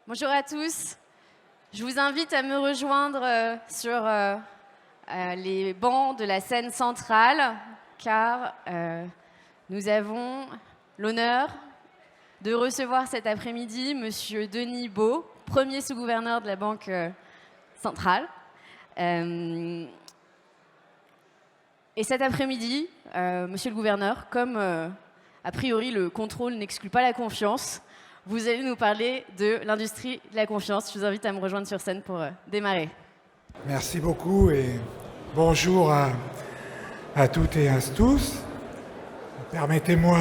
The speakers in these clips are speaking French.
Bonjour à tous. Je vous invite à me rejoindre sur les bancs de la scène centrale, car nous avons l'honneur de recevoir cet après-midi Monsieur Denis Baud, premier sous-gouverneur de la Banque centrale. Et cet après-midi, Monsieur le gouverneur, comme a priori le contrôle n'exclut pas la confiance, vous allez nous parler de l'industrie de la confiance. Je vous invite à me rejoindre sur scène pour démarrer. Merci beaucoup et bonjour à toutes et à tous. Permettez-moi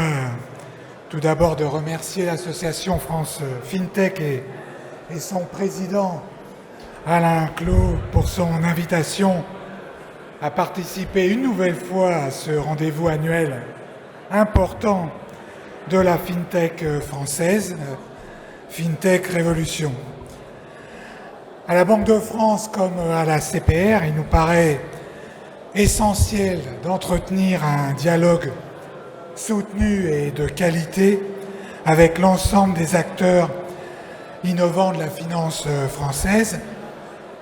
tout d'abord de remercier l'association France FinTech et son président Alain Clos pour son invitation à participer une nouvelle fois à ce rendez-vous annuel important de la FinTech française, FinTech Révolution. À la Banque de France comme à la CPR, il nous paraît essentiel d'entretenir un dialogue soutenu et de qualité avec l'ensemble des acteurs innovants de la finance française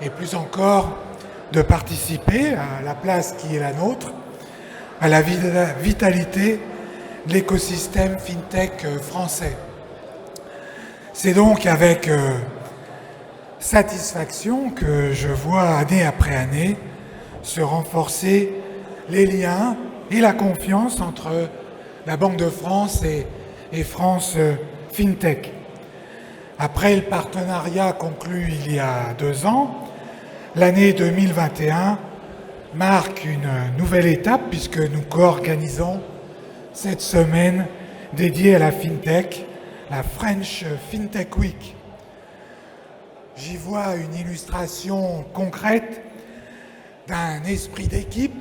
et plus encore de participer à la place qui est la nôtre à la vitalité de l'écosystème FinTech français. C'est donc avec satisfaction que je vois année après année se renforcer les liens et la confiance entre la Banque de France et France FinTech. Après le partenariat conclu il y a 2 ans, l'année 2021 marque une nouvelle étape puisque nous co-organisons cette semaine dédiée à la FinTech, la French FinTech Week. J'y vois une illustration concrète d'un esprit d'équipe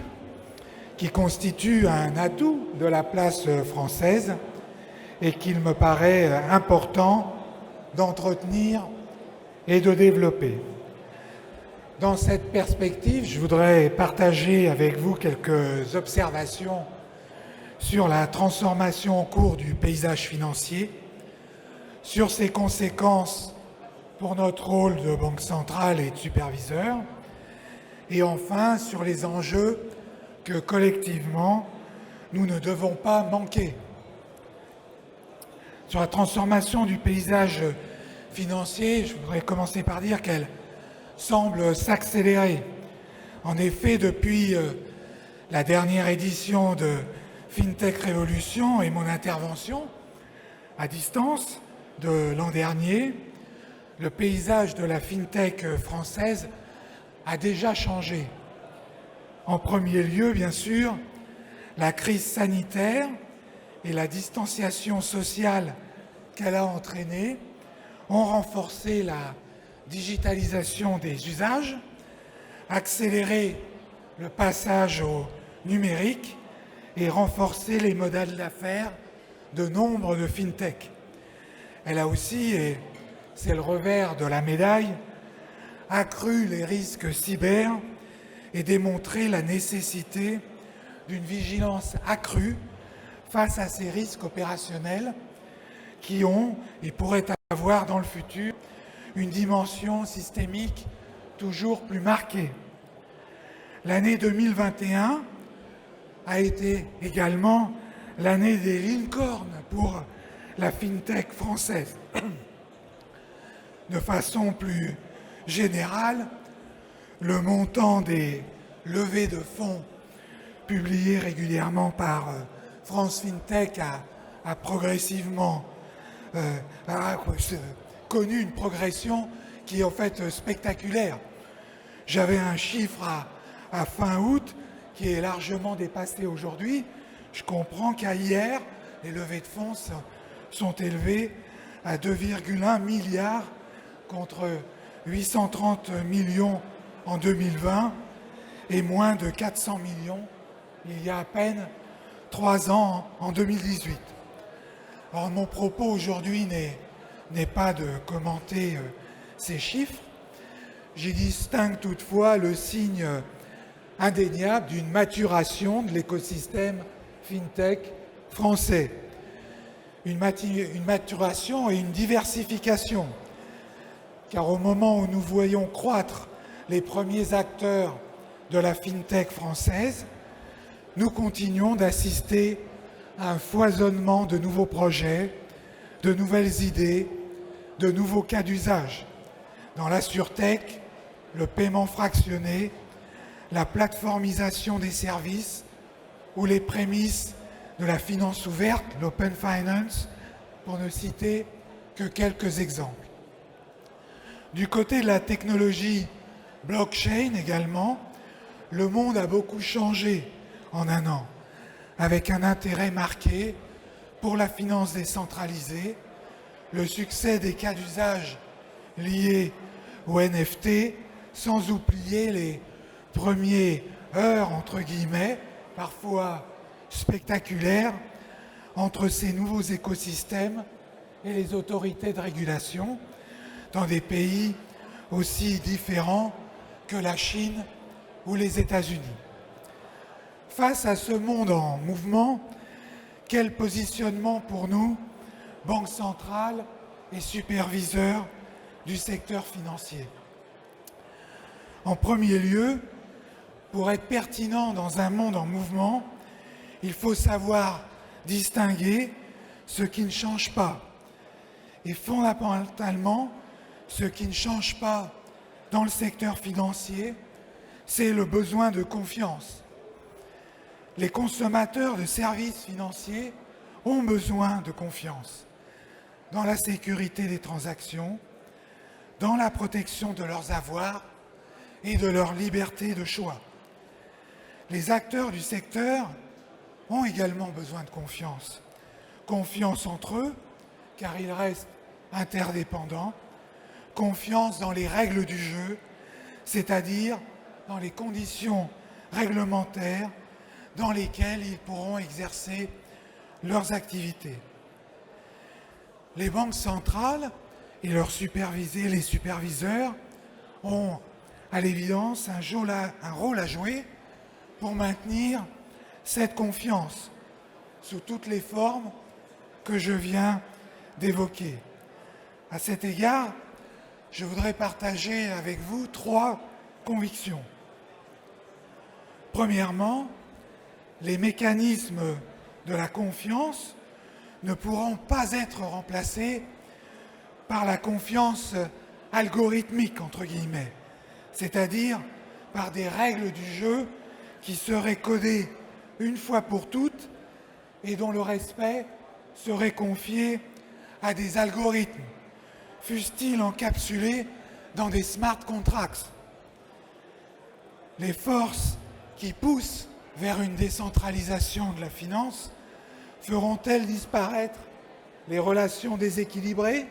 qui constitue un atout de la place française et qu'il me paraît important d'entretenir et de développer. Dans cette perspective, je voudrais partager avec vous quelques observations sur la transformation en cours du paysage financier, sur ses conséquences pour notre rôle de banque centrale et de superviseur, et enfin sur les enjeux que collectivement nous ne devons pas manquer. Sur la transformation du paysage financier, je voudrais commencer par dire qu'elle semble s'accélérer. En effet, depuis la dernière édition de FinTech Révolution et mon intervention à distance de l'an dernier, le paysage de la FinTech française a déjà changé. En premier lieu, bien sûr, la crise sanitaire et la distanciation sociale qu'elle a entraînée ont renforcé la digitalisation des usages, accéléré le passage au numérique et renforcé les modèles d'affaires de nombre de FinTech. Elle a aussi, et c'est le revers de la médaille, accru les risques cyber et démontré la nécessité d'une vigilance accrue face à ces risques opérationnels qui ont et pourraient avoir dans le futur une dimension systémique toujours plus marquée. L'année 2021 a été également l'année des licornes pour la FinTech française. De façon plus générale, le montant des levées de fonds publiées régulièrement par France FinTech a progressivement connu une progression qui est en fait spectaculaire. J'avais un chiffre à fin août qui est largement dépassé aujourd'hui. Je comprends qu'à hier, les levées de fonds sont élevées à 2,1 milliards contre 830 millions en 2020 et moins de 400 millions il y a à peine 3 ans en 2018. Alors mon propos aujourd'hui n'est pas de commenter ces chiffres. J'y distingue toutefois le signe indéniable d'une maturation de l'écosystème FinTech français. Une maturation et une diversification car au moment où nous voyons croître les premiers acteurs de la FinTech française, nous continuons d'assister à un foisonnement de nouveaux projets, de nouvelles idées, de nouveaux cas d'usage. Dans la SurTech, le paiement fractionné, la plateformisation des services ou les prémices de la finance ouverte, l'open finance, pour ne citer que quelques exemples. Du côté de la technologie blockchain également, le monde a beaucoup changé en un an, avec un intérêt marqué pour la finance décentralisée, le succès des cas d'usage liés au NFT, sans oublier les premiers heurts, entre guillemets, parfois spectaculaires, entre ces nouveaux écosystèmes et les autorités de régulation dans des pays aussi différents que la Chine ou les États-Unis. Face à ce monde en mouvement, quel positionnement pour nous, banque centrale et superviseurs du secteur financier? En premier lieu, pour être pertinent dans un monde en mouvement, il faut savoir distinguer ce qui ne change pas. Et fondamentalement, ce qui ne change pas dans le secteur financier, c'est le besoin de confiance. Les consommateurs de services financiers ont besoin de confiance dans la sécurité des transactions, dans la protection de leurs avoirs et de leur liberté de choix. Les acteurs du secteur ont également besoin de confiance. Confiance entre eux, car ils restent interdépendants. Confiance dans les règles du jeu, c'est-à-dire dans les conditions réglementaires dans lesquelles ils pourront exercer leurs activités. Les banques centrales et leurs supervisés, les superviseurs, ont à l'évidence un rôle à jouer pour maintenir cette confiance sous toutes les formes que je viens d'évoquer. À cet égard, je voudrais partager avec vous 3 convictions. Premièrement, les mécanismes de la confiance ne pourront pas être remplacés par la confiance algorithmique, entre guillemets, c'est-à-dire par des règles du jeu qui seraient codées une fois pour toutes et dont le respect serait confié à des algorithmes, fussent-ils encapsulés dans des smart contracts. Les forces qui poussent vers une décentralisation de la finance feront-elles disparaître les relations déséquilibrées,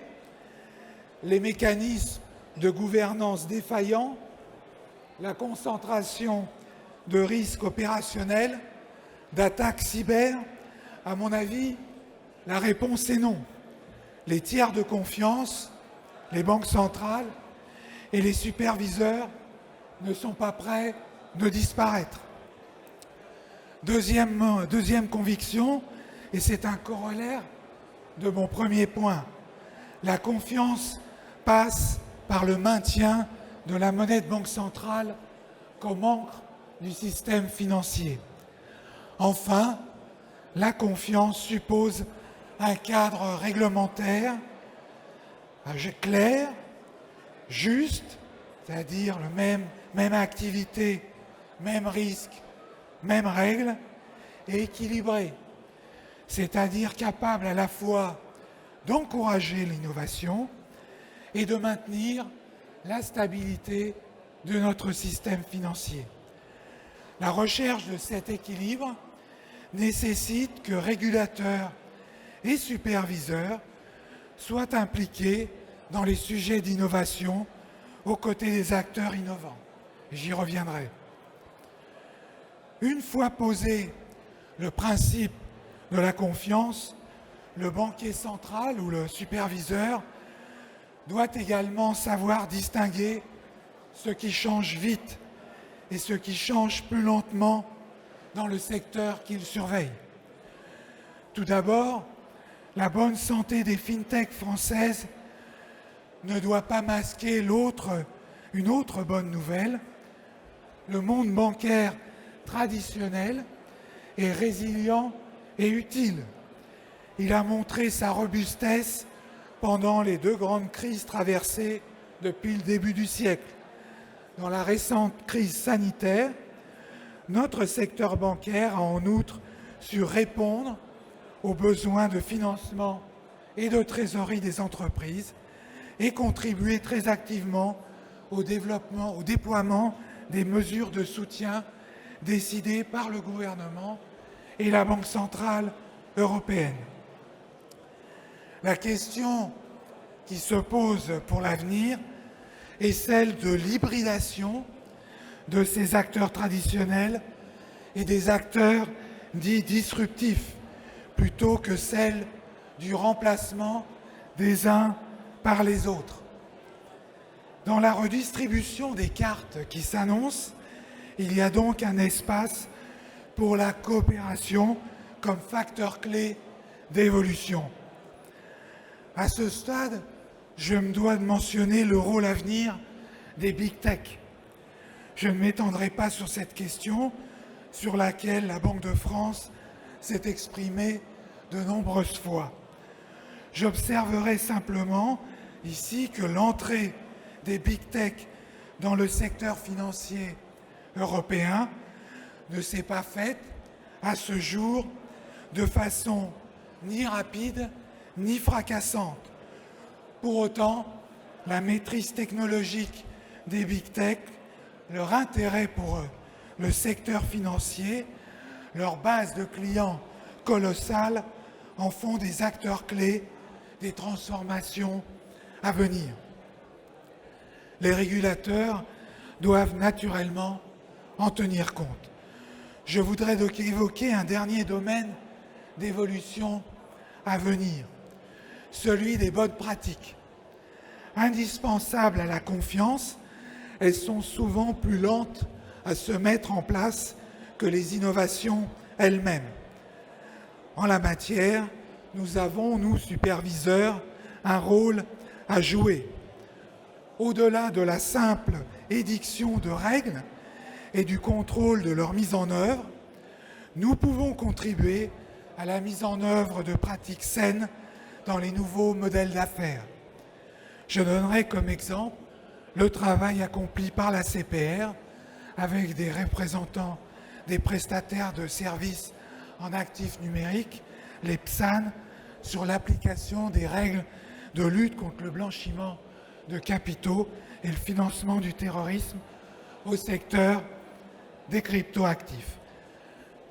les mécanismes de gouvernance défaillants, la concentration de risques opérationnels, d'attaques cyber? À mon avis, la réponse est non. Les tiers de confiance, les banques centrales et les superviseurs ne sont pas prêts de disparaître. Deuxième conviction, et c'est un corollaire de mon premier point, la confiance passe par le maintien de la monnaie de banque centrale comme ancre du système financier. Enfin, la confiance suppose un cadre réglementaire clair, juste, c'est-à-dire même activité, même risque, même règles, et équilibré, c'est-à-dire capable à la fois d'encourager l'innovation et de maintenir la stabilité de notre système financier. La recherche de cet équilibre nécessite que régulateurs et superviseurs soient impliqués dans les sujets d'innovation aux côtés des acteurs innovants. J'y reviendrai. Une fois posé le principe de la confiance, le banquier central ou le superviseur doit également savoir distinguer ce qui change vite et ce qui change plus lentement dans le secteur qu'il surveille. Tout d'abord, la bonne santé des fintechs françaises ne doit pas masquer une autre bonne nouvelle. Le monde bancaire traditionnel est résilient et utile. Il a montré sa robustesse pendant les 2 grandes crises traversées depuis le début du siècle. Dans la récente crise sanitaire, notre secteur bancaire a en outre su répondre aux besoins de financement et de trésorerie des entreprises et contribuer très activement au déploiement des mesures de soutien décidées par le gouvernement et la Banque centrale européenne. La question qui se pose pour l'avenir est celle de l'hybridation de ces acteurs traditionnels et des acteurs dits disruptifs, plutôt que celle du remplacement des uns par les autres. Dans la redistribution des cartes qui s'annonce, il y a donc un espace pour la coopération comme facteur clé d'évolution. À ce stade, je me dois de mentionner le rôle à venir des big tech. Je ne m'étendrai pas sur cette question, sur laquelle la Banque de France s'est exprimée de nombreuses fois. J'observerai simplement ici que l'entrée des big tech dans le secteur financier européen ne s'est pas faite à ce jour de façon ni rapide ni fracassante. Pour autant, la maîtrise technologique des big tech, leur intérêt pour le secteur financier, leur base de clients colossale en font des acteurs clés des transformations à venir. Les régulateurs doivent naturellement en tenir compte. Je voudrais donc évoquer un dernier domaine d'évolution à venir, celui des bonnes pratiques. Indispensables à la confiance, elles sont souvent plus lentes à se mettre en place que les innovations elles-mêmes. En la matière, nous avons, nous, superviseurs, un rôle à jouer. Au-delà de la simple édiction de règles et du contrôle de leur mise en œuvre, nous pouvons contribuer à la mise en œuvre de pratiques saines dans les nouveaux modèles d'affaires. Je donnerai comme exemple le travail accompli par la CPR avec des représentants des prestataires de services en actifs numériques, les PSAN, sur l'application des règles de lutte contre le blanchiment de capitaux et le financement du terrorisme au secteur des cryptoactifs.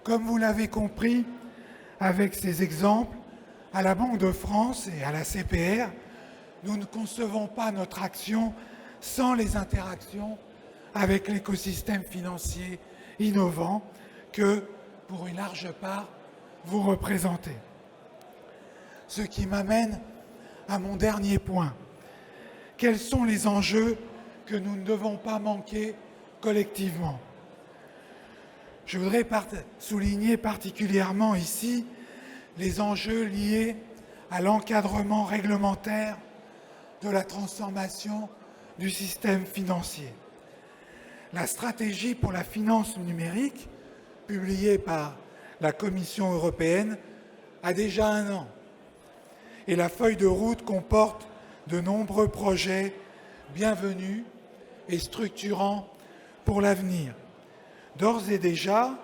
Comme vous l'avez compris, avec ces exemples, à la Banque de France et à la CPR, nous ne concevons pas notre action sans les interactions avec l'écosystème financier innovant que, pour une large part, vous représentez. Ce qui m'amène à mon dernier point. Quels sont les enjeux que nous ne devons pas manquer collectivement ? Je voudrais souligner particulièrement ici les enjeux liés à l'encadrement réglementaire de la transformation du système financier. La stratégie pour la finance numérique, publiée par la Commission européenne, a déjà 1 an. Et la feuille de route comporte de nombreux projets bienvenus et structurants pour l'avenir. D'ores et déjà,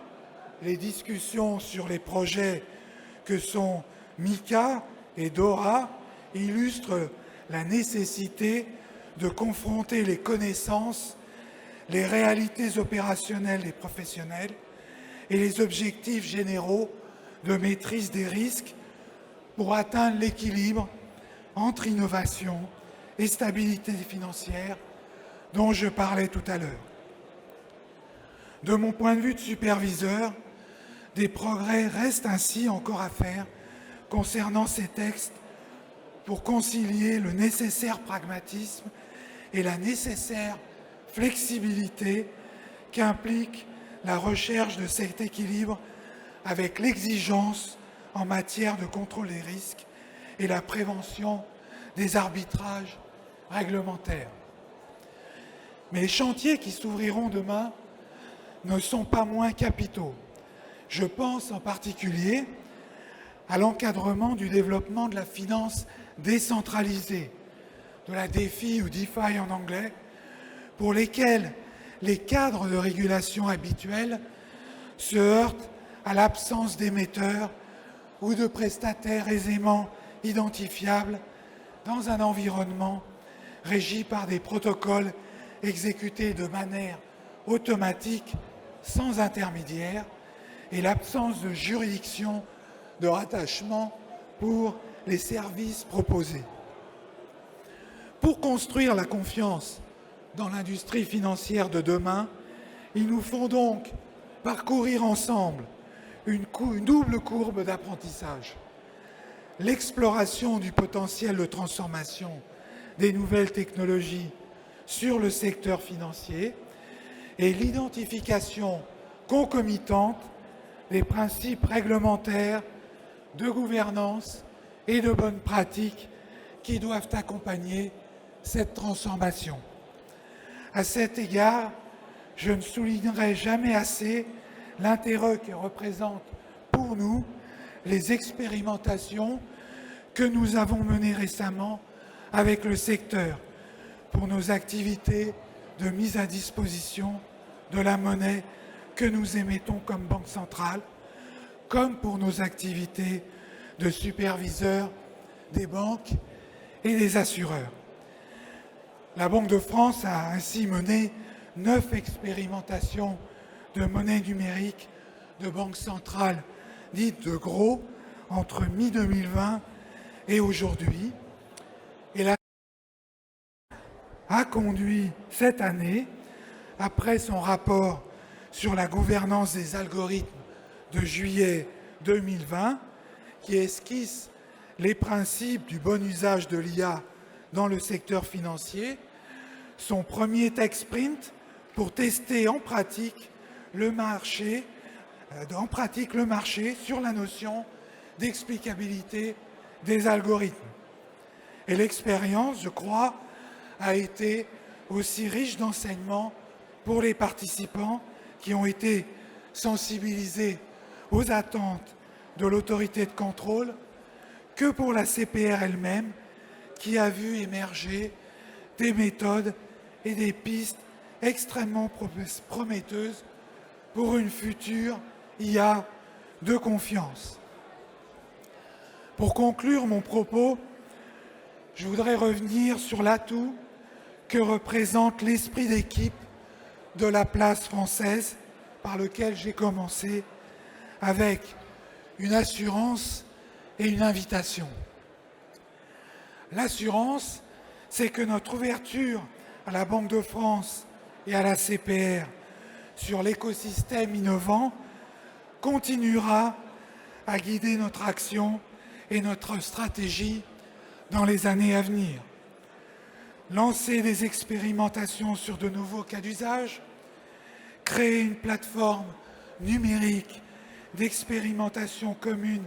les discussions sur les projets que sont MiCA et DORA illustrent la nécessité de confronter les connaissances, les réalités opérationnelles et professionnelles et les objectifs généraux de maîtrise des risques pour atteindre l'équilibre entre innovation et stabilité financière dont je parlais tout à l'heure. De mon point de vue de superviseur, des progrès restent ainsi encore à faire concernant ces textes pour concilier le nécessaire pragmatisme et la nécessaire flexibilité qu'implique la recherche de cet équilibre avec l'exigence en matière de contrôle des risques et la prévention des arbitrages réglementaires. Mais les chantiers qui s'ouvriront demain ne sont pas moins capitaux. Je pense en particulier à l'encadrement du développement de la finance décentralisée, de la DeFi ou DeFi en anglais, pour lesquels les cadres de régulation habituels se heurtent à l'absence d'émetteurs ou de prestataires aisément identifiables dans un environnement régi par des protocoles exécutés de manière automatique, sans intermédiaire, et l'absence de juridiction de rattachement pour les services proposés. Pour construire la confiance dans l'industrie financière de demain, il nous faut donc parcourir ensemble une double courbe d'apprentissage. L'exploration du potentiel de transformation des nouvelles technologies sur le secteur financier et l'identification concomitante des principes réglementaires de gouvernance et de bonnes pratiques qui doivent accompagner cette transformation. À cet égard, je ne soulignerai jamais assez l'intérêt que représentent pour nous les expérimentations que nous avons menées récemment avec le secteur pour nos activités de mise à disposition de la monnaie que nous émettons comme Banque centrale, comme pour nos activités de superviseurs des banques et des assureurs. La Banque de France a ainsi mené 9 expérimentations de monnaie numérique de banque centrale dite de gros entre mi-2020 et aujourd'hui. Et la a conduit cette année, après son rapport sur la gouvernance des algorithmes de juillet 2020, qui esquisse les principes du bon usage de l'IA dans le secteur financier, son premier tech sprint pour tester en pratique le marché sur la notion d'explicabilité des algorithmes. Et l'expérience, je crois, a été aussi riche d'enseignements pour les participants qui ont été sensibilisés aux attentes de l'autorité de contrôle que pour la CPR elle-même qui a vu émerger des méthodes et des pistes extrêmement prometteuses pour une future IA de confiance. Pour conclure mon propos, je voudrais revenir sur l'atout que représente l'esprit d'équipe de la place française par lequel j'ai commencé avec une assurance et une invitation. L'assurance, c'est que notre ouverture à la Banque de France et à la CPR sur l'écosystème innovant continuera à guider notre action et notre stratégie dans les années à venir. Lancer des expérimentations sur de nouveaux cas d'usage, créer une plateforme numérique d'expérimentation commune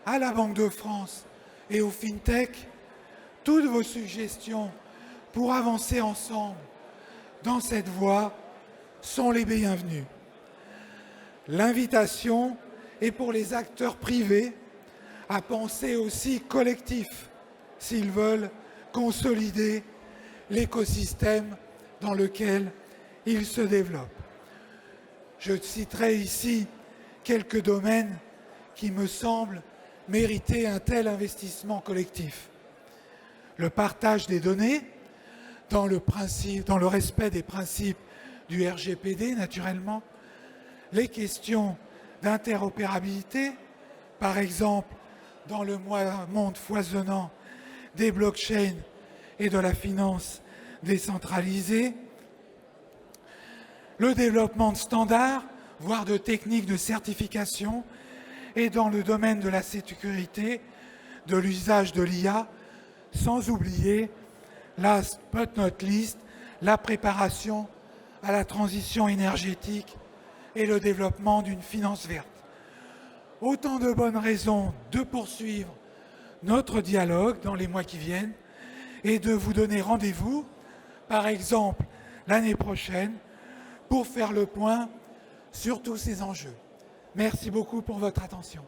à la Banque de France et au FinTech, toutes vos suggestions pour avancer ensemble dans cette voie sont les bienvenues. L'invitation est pour les acteurs privés à penser aussi collectif s'ils veulent consolider l'écosystème dans lequel ils se développent. Je citerai ici quelques domaines qui me semblent mériter un tel investissement collectif. Le partage des données, dans le respect des principes du RGPD, naturellement, les questions d'interopérabilité, par exemple, dans le monde foisonnant des blockchains et de la finance décentralisée, le développement de standards, voire de techniques de certification, et dans le domaine de la sécurité, de l'usage de l'IA, sans oublier, last but not least, la préparation à la transition énergétique et le développement d'une finance verte. Autant de bonnes raisons de poursuivre notre dialogue dans les mois qui viennent et de vous donner rendez-vous, par exemple l'année prochaine, pour faire le point sur tous ces enjeux. Merci beaucoup pour votre attention.